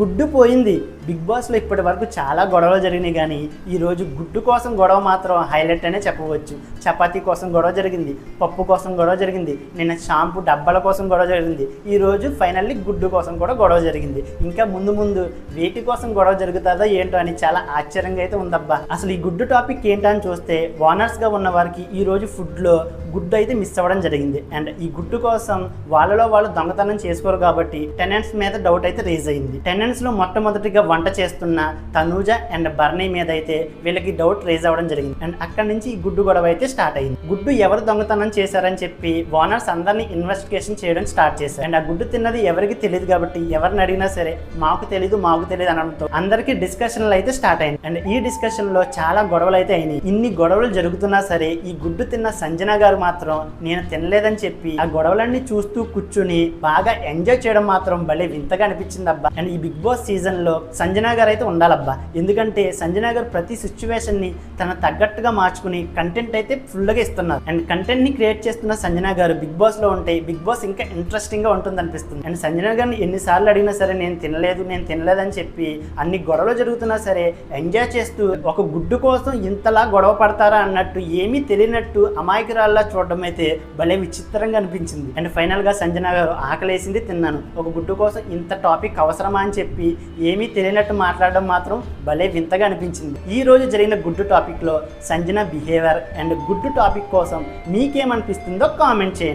గుడ్డు పోయింది. బిగ్ బాస్లో ఇప్పటి వరకు చాలా గొడవలు జరిగినాయి, కానీ ఈరోజు గుడ్డు కోసం గొడవ మాత్రం హైలైట్ అనే చెప్పవచ్చు. చపాతీ కోసం గొడవ జరిగింది, పప్పు కోసం గొడవ జరిగింది, నిన్న షాంపూ డబ్బాల కోసం గొడవ జరిగింది, ఈరోజు ఫైనల్లీ గుడ్డు కోసం కూడా గొడవ జరిగింది. ఇంకా ముందు ముందు వేటి కోసం గొడవ జరుగుతుందో ఏంటో అని చాలా ఆశ్చర్యంగా అయితే ఉందబ్బా. అసలు ఈ గుడ్డు టాపిక్ ఏంటని చూస్తే, ఓనర్స్గా ఉన్న వారికి ఈరోజు ఫుడ్లో గుడ్డు అయితే మిస్ అవ్వడం జరిగింది. అండ్ ఈ గుడ్డు కోసం వాళ్ళలో వాళ్ళు దొంగతనం చేసుకోరు కాబట్టి టెనెంట్స్ మీద డౌట్ అయితే రేజ్ అయింది. టెనెంట్స్లో మొట్టమొదటిగా వంట చేస్తున్న తనూజ అండ్ బర్నీ మీద అయితే వీళ్ళకి డౌట్ రేజ్ అవ్వడం జరిగింది. అండ్ అక్కడి నుంచి ఈ గుడ్డు గొడవ అయితే స్టార్ట్ అయింది. గుడ్డు ఎవరు దొంగతనం చేశారని చెప్పి ఓనర్స్ అందరినీ ఇన్వెస్టిగేషన్ చేయడం స్టార్ట్ చేశారు. అండ్ ఆ గుడ్డు తిన్నది ఎవరికి తెలియదు కాబట్టి ఎవరిని అడిగినా సరే మాకు తెలియదు అనడంతో అందరికీ డిస్కషన్లు అయితే స్టార్ట్ అయింది. అండ్ ఈ డిస్కషన్ లో చాలా గొడవలు అయితే అయినాయి. ఇన్ని గొడవలు జరుగుతున్నా సరే ఈ గుడ్డు తిన్న సంజన గారు మాత్రం నేను తినలేదని చెప్పి ఆ గొడవలన్నీ చూస్తూ కూర్చుని బాగా ఎంజాయ్ చేయడం మాత్రం భలే వింతగా అనిపించింది అబ్బా. అండ్ ఈ బిగ్ బాస్ సీజన్ లో సంజన గారు అయితే ఉండాలబ్బా. ఎందుకంటే సంజన గారు ప్రతి సిచ్యువేషన్ ని తన తగ్గట్టుగా మార్చుకుని కంటెంట్ అయితే ఫుల్ గా ఇస్తున్నారు. అండ్ కంటెంట్ ని క్రియేట్ చేస్తున్న సంజన గారు బిగ్ బాస్ లో ఉంటే బిగ్ బాస్ ఇంకా ఇంట్రెస్టింగ్ గా ఉంటుంది అనిపిస్తుంది. అండ్ సంజన గారిని ఎన్నిసార్లు అడిగినా సరే నేను తినలేదని చెప్పి అన్ని గొడవలు జరుగుతున్నా సరే ఎంజాయ్ చేస్తూ ఒక గుడ్డు కోసం ఇంతలా గొడవ పడతారా అన్నట్టు ఏమీ తెలియనట్టు అమాయకురాల్లా చూడడం అయితే భలే విచిత్రంగా అనిపించింది. అండ్ ఫైనల్ గా సంజన గారు ఆకలేసింది తిన్నాను, ఒక గుడ్డు కోసం ఇంత టాపిక్ అవసరమా అని చెప్పి ఏమీ తెలియనట్టు మాట్లాడడం మాత్రం భలే వింతగా అనిపించింది. ఈ రోజు జరిగిన గుడ్డు టాపిక్ లో సంజన బిహేవియర్ అండ్ గుడ్డు టాపిక్ కోసం మీకేమనిపిస్తుందో కామెంట్ చేయండి.